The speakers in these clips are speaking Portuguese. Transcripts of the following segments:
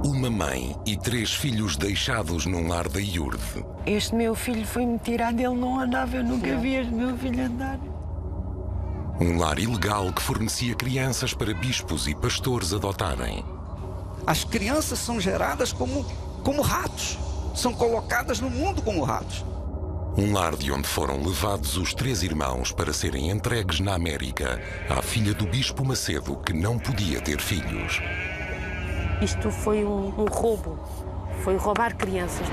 Uma mãe e 3 filhos deixados num lar da Iurde. Este meu filho foi-me tirado, ele não andava, eu nunca vi este meu filho andar. Um lar ilegal que fornecia crianças para bispos e pastores adotarem. As crianças são geradas como ratos. São colocadas no mundo como ratos. Um lar de onde foram levados os 3 irmãos para serem entregues na América à filha do bispo Macedo, que não podia ter filhos. Isto foi um roubo, foi roubar crianças.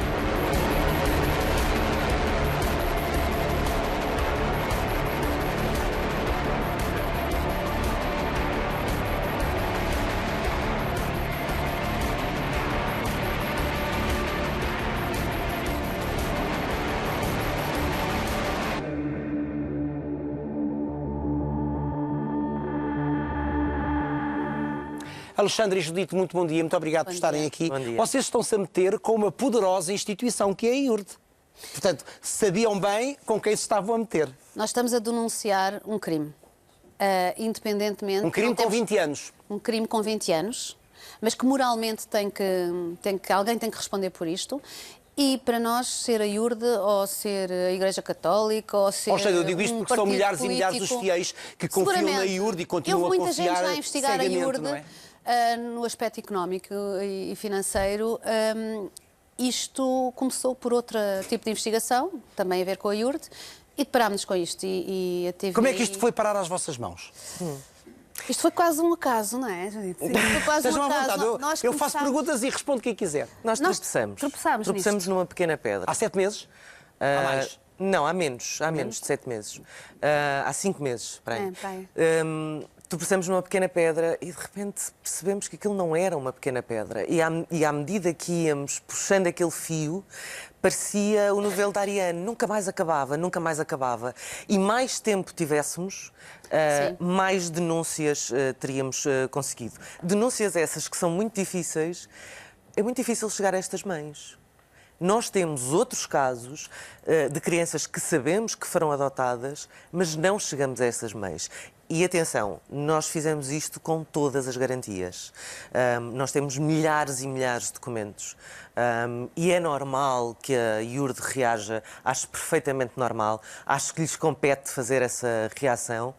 Alexandre e Judite, muito bom dia, muito obrigado por estarem aqui. Vocês estão-se a meter com uma poderosa instituição que é a Iurde. Portanto, sabiam bem com quem se estavam a meter. Nós estamos a denunciar um crime, independentemente... Um crime com 20 anos. Um crime com 20 anos, mas que moralmente alguém tem que responder por isto. E para nós, ser a Iurde, ou ser a Igreja Católica, ou ser... Ou seja, eu digo isto porque são milhares e milhares os fiéis que confiam na Iurde e continuam a confiar muita gente a investigar a Iurde, não é? No aspecto económico e financeiro. Isto começou por outro tipo de investigação, também a ver com a Iurde, e deparámos-nos com isto. E a TVI... Como é que isto foi parar às vossas mãos? Isto foi quase um acaso, não é? Sim, foi quase um acaso. Eu faço perguntas e respondo quem quiser. Nós tropeçamos numa pequena pedra. Há 7 meses? Há mais? Não, há menos de 7 meses. Há 5 meses, para aí. Tropeçamos numa pequena pedra e de repente percebemos que aquilo não era uma pequena pedra. E à medida que íamos puxando aquele fio, parecia o novelo da Ariane. Nunca mais acabava, nunca mais acabava. E mais tempo tivéssemos, mais denúncias teríamos conseguido. Denúncias essas que são muito difíceis. É muito difícil chegar a estas mães. Nós temos outros casos de crianças que sabemos que foram adotadas, mas não chegamos a essas mães. E atenção, nós fizemos isto com todas as garantias. Nós temos milhares e milhares de documentos. E é normal que a Iurde reaja, acho perfeitamente normal, acho que lhes compete fazer essa reação,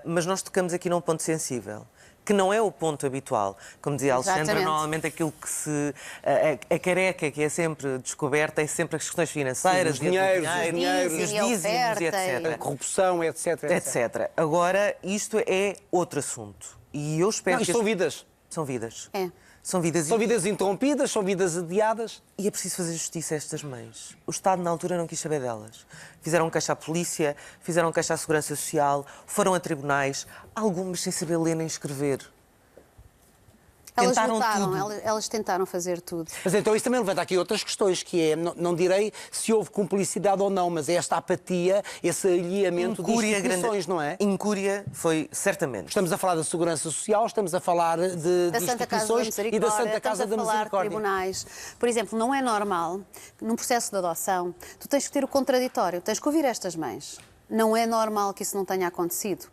mas nós tocamos aqui num ponto sensível, que não é o ponto habitual. Como dizia a Alexandra, normalmente aquilo que a careca que é sempre descoberta é sempre as questões financeiras, os dinheiros, os dízimos, etc. A corrupção, etc. Agora, isto é outro assunto. E eu espero que... São vidas. São vidas. São vidas interrompidas, são vidas adiadas. E é preciso fazer justiça a estas mães. O Estado, na altura, não quis saber delas. Fizeram queixa à polícia, fizeram queixa à Segurança Social, foram a tribunais, algumas sem saber ler nem escrever. Elas tentaram fazer tudo. Mas então isso também levanta aqui outras questões, que é, não direi se houve cumplicidade ou não, mas é esta apatia, esse alheamento de instituições, não é? Incúria foi, certamente. Estamos a falar da Segurança Social, estamos a falar de instituições e da Santa Casa da Misericórdia. De tribunais. Por exemplo, não é normal, num processo de adoção, tu tens que ter o contraditório, tens que ouvir estas mães. Não é normal que isso não tenha acontecido.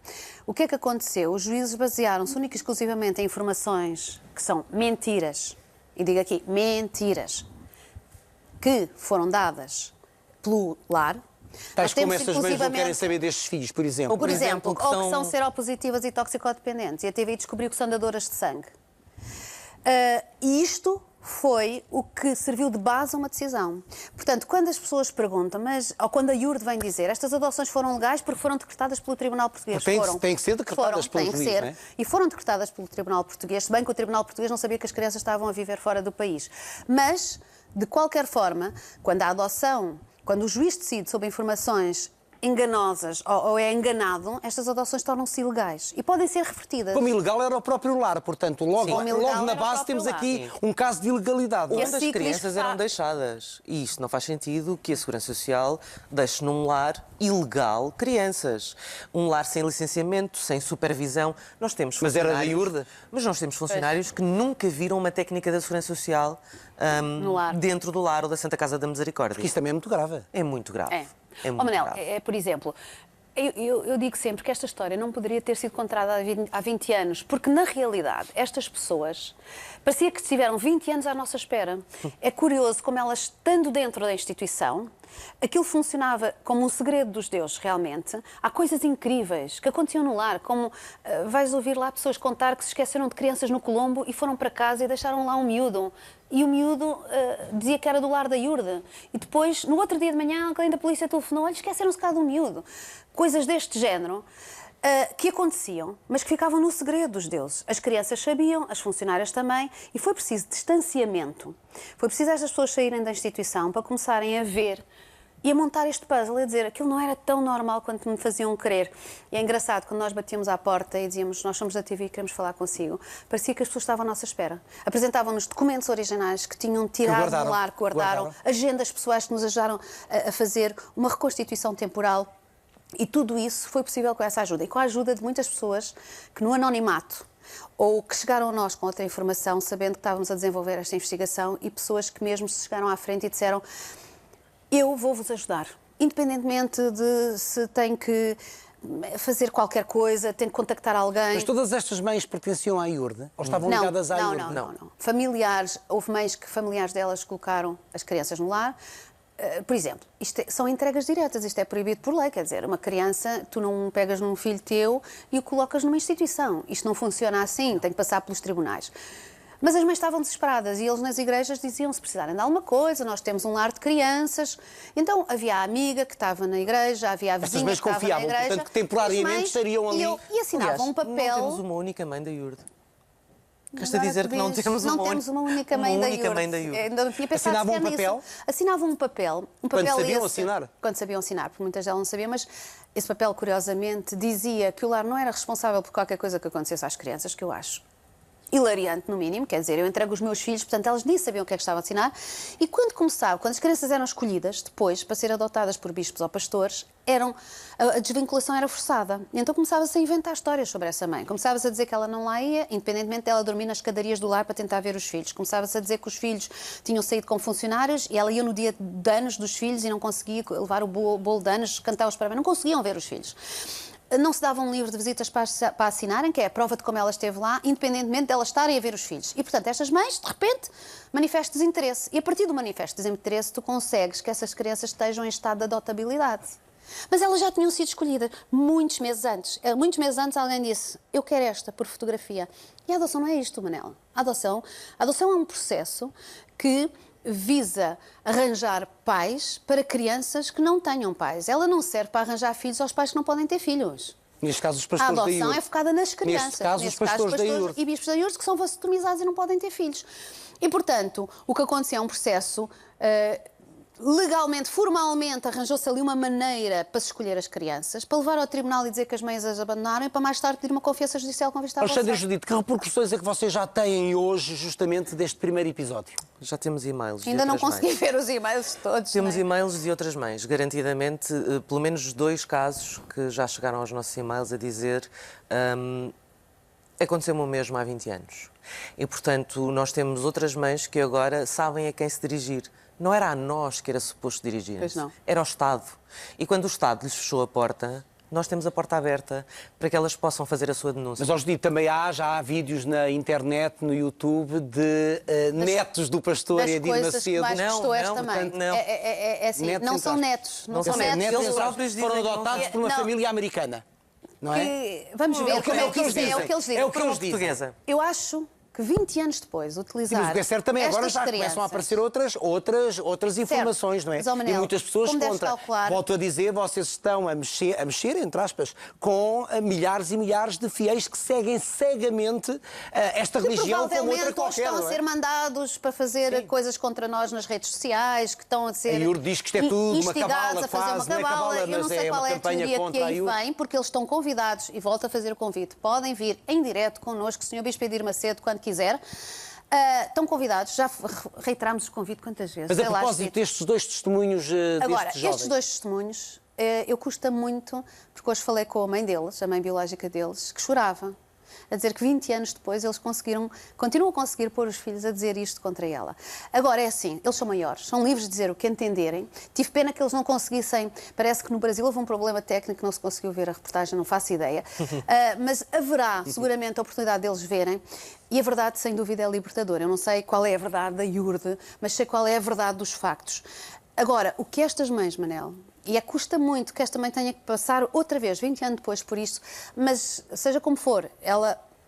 O que é que aconteceu? Os juízes basearam-se única e exclusivamente em informações que são mentiras, e digo aqui, mentiras, que foram dadas pelo lar. Tais como essas mães não querem saber destes filhos, por exemplo. Por exemplo, ou que são seropositivas e toxicodependentes, e a TVI descobriu que são dadoras de sangue. E isto foi o que serviu de base a uma decisão. Portanto, quando as pessoas perguntam, ou quando a Iurde vem dizer estas adoções foram legais porque foram decretadas pelo Tribunal Português. Têm que ser decretadas pelo juiz, não é? E foram decretadas pelo Tribunal Português, se bem que o Tribunal Português não sabia que as crianças estavam a viver fora do país. Mas, de qualquer forma, quando a adoção, quando o juiz decide sobre informações enganosas ou é enganado, estas adoções tornam-se ilegais e podem ser revertidas. Como ilegal era o próprio lar, portanto, logo na base temos aqui um caso de ilegalidade. Onde as crianças eram deixadas. E isto não faz sentido que a Segurança Social deixe num lar ilegal crianças. Um lar sem licenciamento, sem supervisão. Nós temos funcionários... Mas era da Iurde? Mas nós temos funcionários que nunca viram uma técnica da Segurança Social dentro do lar ou da Santa Casa da Misericórdia. Porque isso também é muito grave. É muito grave. Manel, por exemplo, Eu digo sempre que esta história não poderia ter sido contada há 20 anos, porque, na realidade, estas pessoas parecia que estiveram 20 anos à nossa espera. É curioso como elas, estando dentro da instituição, aquilo funcionava como um segredo dos deuses, realmente. Há coisas incríveis que aconteciam no lar, como vais ouvir lá pessoas contar que se esqueceram de crianças no Colombo e foram para casa e deixaram lá um miúdo. E o miúdo dizia que era do lar da Iurde. E depois, no outro dia de manhã, alguém da polícia telefonou, olha, esqueceram-se cá do miúdo. Coisas deste género que aconteciam, mas que ficavam no segredo dos deuses. As crianças sabiam, as funcionárias também, e foi preciso distanciamento. Foi preciso estas pessoas saírem da instituição para começarem a ver e a montar este puzzle, a dizer aquilo não era tão normal quanto me faziam crer. E é engraçado, quando nós batíamos à porta e dizíamos nós somos da TV e queremos falar consigo, parecia que as pessoas estavam à nossa espera. Apresentavam-nos documentos originais que tinham tirado do lar, que guardaram, agendas pessoais que nos ajudaram a fazer uma reconstituição temporal. E tudo isso foi possível com essa ajuda. E com a ajuda de muitas pessoas que no anonimato ou que chegaram a nós com outra informação, sabendo que estávamos a desenvolver esta investigação, e pessoas que mesmo se chegaram à frente e disseram eu vou-vos ajudar, independentemente de se tem que fazer qualquer coisa, tem que contactar alguém. Mas todas estas mães pertenciam à Iurde? Ou estavam ligadas à Iurde? Não. Familiares, houve mães que familiares delas colocaram as crianças no lar. Por exemplo, são entregas diretas, isto é proibido por lei, quer dizer, uma criança, tu não pegas num filho teu e o colocas numa instituição. Isto não funciona assim, tem que passar pelos tribunais. Mas as mães estavam desesperadas e eles nas igrejas diziam se precisarem de alguma coisa, nós temos um lar de crianças. Então havia a amiga que estava na igreja, havia a vizinha que estava na igreja. Portanto, que temporariamente estariam ali. E assinavam um papel. Não temos uma única mãe da Iurde. Queres-te dizer que não temos uma única mãe da Iurde. Ainda não tinha pensado assinavam um papel? Assinavam um papel. Quando sabiam assinar? Quando sabiam assinar, porque muitas delas não sabiam, mas esse papel, curiosamente, dizia que o lar não era responsável por qualquer coisa que acontecesse às crianças, que eu acho hilariante, no mínimo, quer dizer, eu entrego os meus filhos, portanto, elas nem sabiam o que é que estavam a assinar, e quando começava, quando as crianças eram escolhidas, depois, para ser adotadas por bispos ou pastores, a desvinculação era forçada. E então começava-se a inventar histórias sobre essa mãe. Começava-se a dizer que ela não lá ia, independentemente dela dormir nas escadarias do lar para tentar ver os filhos. Começava-se a dizer que os filhos tinham saído com funcionários e ela ia no dia de anos dos filhos e não conseguia levar o bolo de anos, cantar os parabéns, não conseguiam ver os filhos. Não se dava um livro de visitas para assinarem, que é a prova de como ela esteve lá, independentemente de elas estarem a ver os filhos. E, portanto, estas mães, de repente, manifestam desinteresse. E, a partir do manifesto de desinteresse, tu consegues que essas crianças estejam em estado de adotabilidade. Mas elas já tinham sido escolhidas muitos meses antes. Muitos meses antes alguém disse, eu quero esta, por fotografia. E a adoção não é isto, Manela. A adoção é um processo que visa arranjar pais para crianças que não tenham pais. Ela não serve para arranjar filhos aos pais que não podem ter filhos. Neste caso, os pastores da Iurde. A adoção é focada nas crianças. Neste caso, os pastores da Iurde. E bispos da Iurde que são vasectomizados e não podem ter filhos. E, portanto, o que acontecia é um processo... legalmente, formalmente, arranjou-se ali uma maneira para se escolher as crianças, para levar ao tribunal e dizer que as mães as abandonaram e para mais tarde pedir uma confiança judicial com vista à Alexandre e Judite, que repercussões é que vocês já têm hoje, justamente, deste primeiro episódio? Já temos e-mails. Ainda não consegui ver os e-mails todos. Temos e-mails de outras mães, garantidamente, pelo menos 2 casos que já chegaram aos nossos e-mails a dizer aconteceu-me o mesmo há 20 anos. E, portanto, nós temos outras mães que agora sabem a quem se dirigir. Não era a nós que era suposto dirigir, era ao Estado. E quando o Estado lhes fechou a porta, nós temos a porta aberta para que elas possam fazer a sua denúncia. Mas, ao Judite, também já há vídeos na internet, no YouTube, de netos do pastor Edir Macedo. Não são netos. Não são netos. Eles próprios foram adotados por uma família americana. Não é? Vamos ver como é que eles dizem. É o que eles dizem. Eu acho que 20 anos depois utilizar. Mas o que é certo também, agora já começam a aparecer outras informações, não é? Manel, e muitas pessoas contra. Volto a dizer, vocês estão a mexer, entre aspas, com milhares e milhares de fiéis que seguem cegamente esta religião como outra qualquer. Estão a ser mandados para fazer coisas contra nós nas redes sociais, que estão a ser. A Iurde diz que isto é tudo uma cabala, quase, não é cabala, mas é uma campanha contra a Iurde. Vem, porque eles estão convidados, e volto a fazer o convite, podem vir em direto connosco, Sr. Bispo Edir Macedo, quando quiser. Estão convidados, já reiterámos o convite quantas vezes? Mas a propósito destes 2 testemunhos Agora, destes jovens... estes 2 testemunhos, eu custa muito, porque hoje falei com a mãe deles, a mãe biológica deles, que chorava. a dizer que 20 anos depois eles continuam a conseguir pôr os filhos a dizer isto contra ela. Agora é assim, eles são maiores, são livres de dizer o que entenderem. Tive pena que eles não conseguissem, parece que no Brasil houve um problema técnico, não se conseguiu ver a reportagem, não faço ideia, mas haverá seguramente a oportunidade deles verem. E a verdade, sem dúvida, é libertadora. Eu não sei qual é a verdade da Iurde, mas sei qual é a verdade dos factos. Agora, o que estas mães, Manel, e custa muito que esta mãe tenha que passar outra vez, 20 anos depois, por isto, mas seja como for,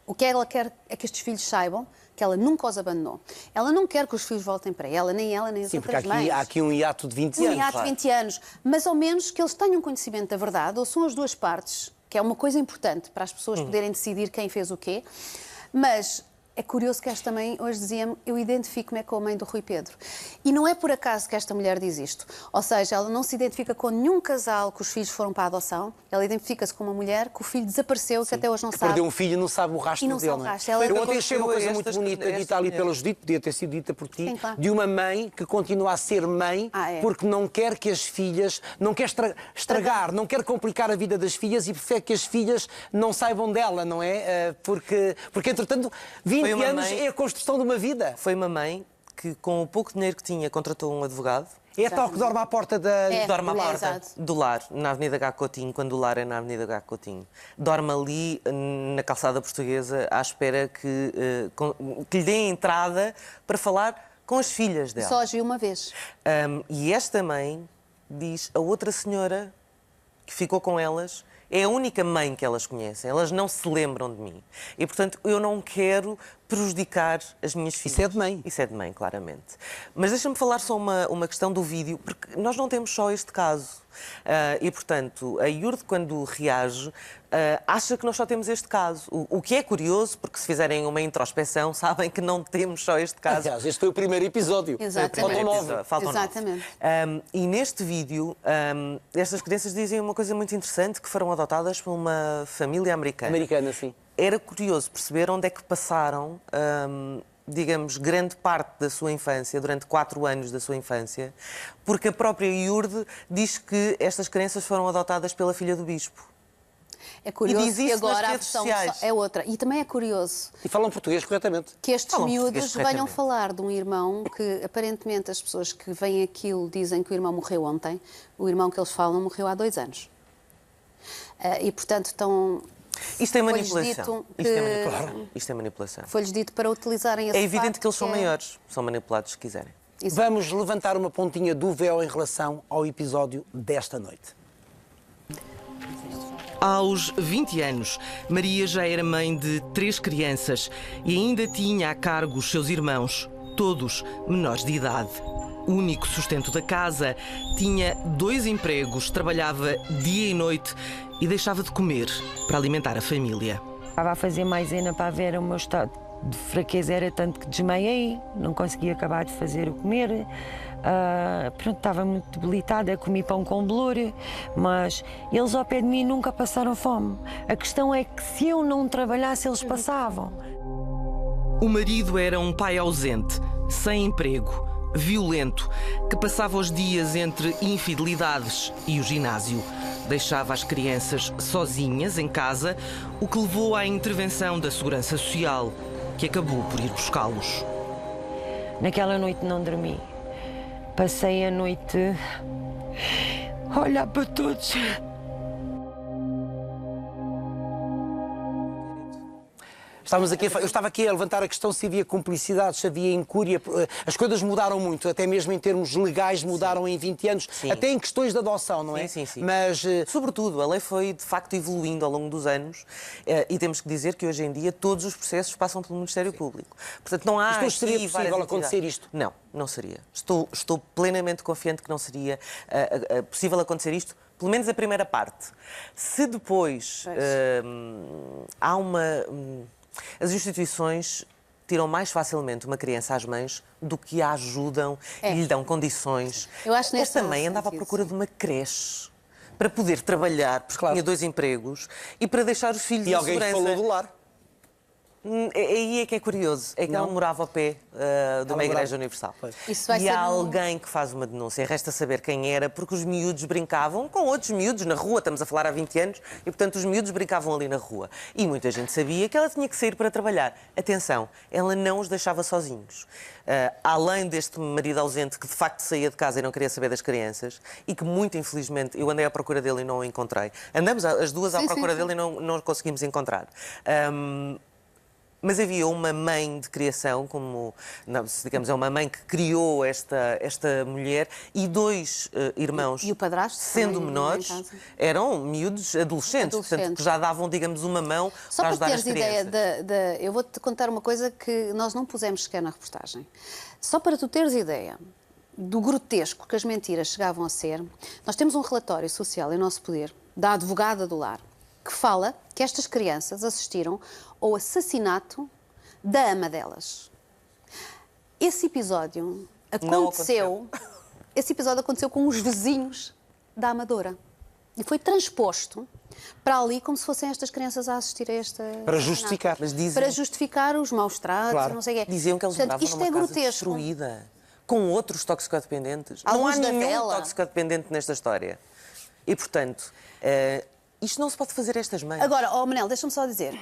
o que ela quer é que estes filhos saibam que ela nunca os abandonou. Ela não quer que os filhos voltem para ela, nem as outras mães. Sim, porque há aqui um hiato de 20 anos. Um hiato de 20 anos, mas ao menos que eles tenham conhecimento da verdade, ou são as duas partes, que é uma coisa importante para as pessoas poderem decidir quem fez o quê, mas... É curioso que esta mãe hoje dizia-me, eu identifico-me com a mãe do Rui Pedro. E não é por acaso que esta mulher diz isto. Ou seja, ela não se identifica com nenhum casal que os filhos foram para a adoção. Ela identifica-se com uma mulher que o filho desapareceu, que até hoje não sabe. Perdeu um filho e não sabe o rastro dele. Não é? Eu ontem achei uma coisa muito bonita, dita ali pela Judite, podia ter sido dita por ti, claro. De uma mãe que continua a ser mãe porque não quer que as filhas, não quer estragar, não quer complicar a vida das filhas e prefere que as filhas não saibam dela, não é? Porque entretanto, 20 anos é a construção de uma vida. Foi uma mãe que, com o pouco dinheiro que tinha, contratou um advogado. É tal que dorme à porta dorme à porta do lar, na Avenida H. Coutinho, quando o lar é na Avenida H. Coutinho. Dorme ali, na calçada portuguesa, à espera que lhe deem entrada para falar com as filhas dela. Só as vi uma vez. E esta mãe diz, a outra senhora que ficou com elas... É a única mãe que elas conhecem. Elas não se lembram de mim. E, portanto, eu não quero prejudicar as minhas filhas. Isso é de mãe. Isso é de mãe, claramente. Mas deixa-me falar só uma questão do vídeo, porque nós não temos só este caso. E, portanto, a Iurde, quando reage, acha que nós só temos este caso. O que é curioso, porque se fizerem uma introspeção, sabem que não temos só este caso. Aliás, este foi o primeiro episódio. Exatamente. Faltam 9. Exatamente. E neste vídeo, estas crianças dizem uma coisa muito interessante, que foram adotadas por uma família americana. Americana, sim. Era curioso perceber onde é que passaram, digamos, grande parte da sua infância, durante 4 anos da sua infância, porque a própria Iurde diz que estas crianças foram adotadas pela filha do bispo. É curioso e diz isso que agora nas a redes versão sociais. é outra. E também é curioso... E falam português corretamente. Que estes miúdos venham falar de um irmão que, aparentemente, as pessoas que veem aquilo dizem que o irmão morreu ontem. O irmão que eles falam morreu há 2 anos. E, portanto, estão... Isto é manipulação. Isto é manipulação. Foi-lhes dito para utilizarem esse É evidente que eles são maiores. São manipulados se quiserem. Isso. Vamos levantar uma pontinha do véu em relação ao episódio desta noite. Aos 20 anos, Maria já era mãe de 3 crianças e ainda tinha a cargo os seus irmãos, todos menores de idade. O único sustento da casa, tinha 2 empregos, trabalhava dia e noite e deixava de comer para alimentar a família. Estava a fazer maisena para ver o meu estado de fraqueza, era tanto que desmaiei, não conseguia acabar de fazer o comer. Pronto, estava muito debilitada, comi pão com bolor, mas eles ao pé de mim nunca passaram fome. A questão é que se eu não trabalhasse, eles passavam. O marido era um pai ausente, sem emprego, violento, que passava os dias entre infidelidades e o ginásio. Deixava as crianças sozinhas em casa, o que levou à intervenção da Segurança Social, que acabou por ir buscá-los. Naquela noite não dormi. Passei a noite a olhar para todos. Eu estava aqui a levantar a questão se havia cumplicidade, se havia incúria. As coisas mudaram muito, até mesmo em termos legais mudaram em 20 anos, até em questões de adoção, não é? Sim. Mas, sobretudo, a lei foi de facto evoluindo ao longo dos anos e temos que dizer que hoje em dia todos os processos passam pelo Ministério Público. Portanto, não há. Mas seria possível acontecer isto? Não, não seria. Estou plenamente confiante que não seria possível acontecer isto. Pelo menos a primeira parte. Se depois há uma... As instituições tiram mais facilmente uma criança às mães do que a ajudam e lhe dão condições. Eu acho esta mãe andava à procura de uma creche para poder trabalhar, porque tinha 2 empregos, e para deixar os filhos em segurança. E alguém falou do lar. Aí é que é curioso, é que ela morava ao pé de uma igreja universal. E há alguém que faz uma denúncia, resta saber quem era, porque os miúdos brincavam com outros miúdos na rua, estamos a falar há 20 anos, e portanto os miúdos brincavam ali na rua. E muita gente sabia que ela tinha que sair para trabalhar. Atenção, ela não os deixava sozinhos. Além deste marido ausente que de facto saía de casa e não queria saber das crianças, e que muito infelizmente eu andei à procura dele e não o encontrei. Andamos as duas à procura dele e não conseguimos encontrar. Mas havia uma mãe de criação, digamos, é uma mãe que criou esta mulher, e 2 irmãos, e o padrasto, sendo menores, eram miúdos adolescentes, portanto, que já davam, digamos, uma mão para ajudar as crianças. Só para teres ideia, eu vou-te contar uma coisa que nós não pusemos sequer na reportagem. Só para tu teres ideia do grotesco que as mentiras chegavam a ser, nós temos um relatório social em nosso poder, da advogada do lar, que fala que estas crianças assistiram ao assassinato da ama delas. Esse episódio aconteceu com os vizinhos da amadora. E foi transposto para ali como se fossem estas crianças a assistir a esta... Para justificar. Para justificar os maus tratos, claro. Não sei o quê. Diziam que eles moravam numa casa destruída, com outros toxicodependentes. Não há nenhum toxicodependente nesta história. E, portanto... isto não se pode fazer a estas mães. Agora, Manel, deixa-me só dizer.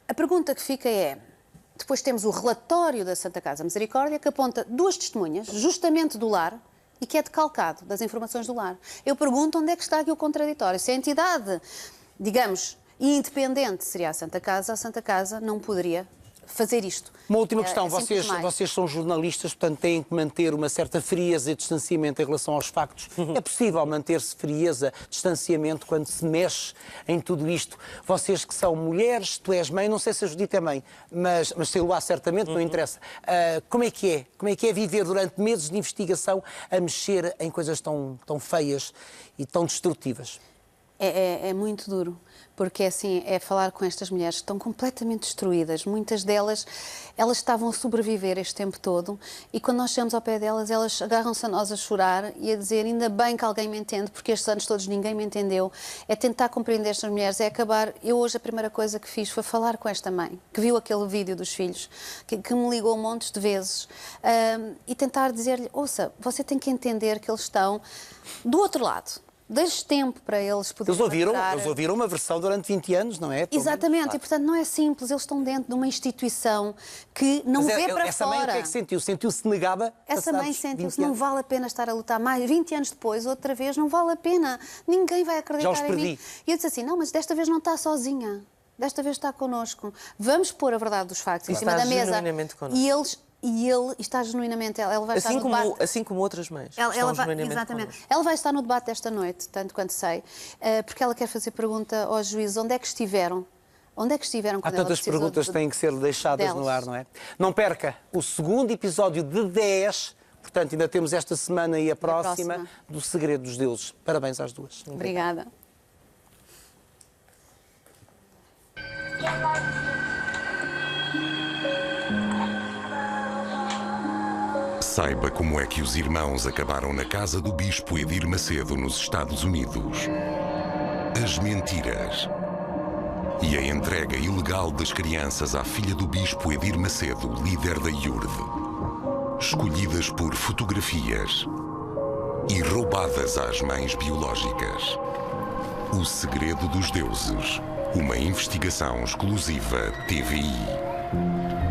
A pergunta que fica é... Depois temos o relatório da Santa Casa Misericórdia que aponta 2 testemunhas, justamente do lar, e que é decalcado das informações do lar. Eu pergunto onde é que está aqui o contraditório. Se a entidade, digamos, independente seria a Santa Casa não poderia fazer isto. Uma última questão, vocês são jornalistas, portanto têm que manter uma certa frieza e distanciamento em relação aos factos. É possível manter-se frieza, distanciamento quando se mexe em tudo isto? Vocês que são mulheres, tu és mãe, não sei se a Judite é mãe, mas sei lá certamente, não interessa. Como é que é? Como é que é viver durante meses de investigação a mexer em coisas tão feias e tão destrutivas? É muito duro, porque assim, é falar com estas mulheres que estão completamente destruídas. Muitas delas, elas estavam a sobreviver este tempo todo e quando nós chegamos ao pé delas, elas agarram-se a nós a chorar e a dizer ainda bem que alguém me entende, porque estes anos todos ninguém me entendeu. É tentar compreender estas mulheres, é acabar... Eu hoje a primeira coisa que fiz foi falar com esta mãe, que viu aquele vídeo dos filhos, que me ligou montes de vezes, e tentar dizer-lhe, ouça, você tem que entender que eles estão do outro lado. Deixe tempo para eles poderem... Eles ouviram uma versão durante 20 anos, não é? Exatamente, e portanto não é simples, eles estão dentro de uma instituição que não vê para essa fora. Mãe o que é que sentiu? Sentiu-se negada? Essa mãe sentiu-se, não vale a pena estar a lutar mais. 20 anos depois, outra vez, não vale a pena. Ninguém vai acreditar em mim. E eu disse assim, não, mas desta vez não está sozinha. Desta vez está connosco. Vamos pôr a verdade dos factos em cima da mesa. E ele está genuinamente... Ela vai estar no debate. Assim como outras mães. Exatamente. Ela vai estar no debate desta noite, tanto quanto sei, porque ela quer fazer pergunta aos juízes onde é que estiveram. Onde é que estiveram quando ela precisou? Há tantas perguntas que têm que ser deixadas no ar, não é? Não perca o 2º episódio de 10, portanto ainda temos esta semana e a próxima do Segredo dos Deuses. Parabéns às duas. Obrigada. Saiba como é que os irmãos acabaram na casa do Bispo Edir Macedo, nos Estados Unidos. As mentiras. E a entrega ilegal das crianças à filha do Bispo Edir Macedo, líder da IURD. Escolhidas por fotografias e roubadas às mães biológicas. O Segredo dos Deuses. Uma investigação exclusiva TVI.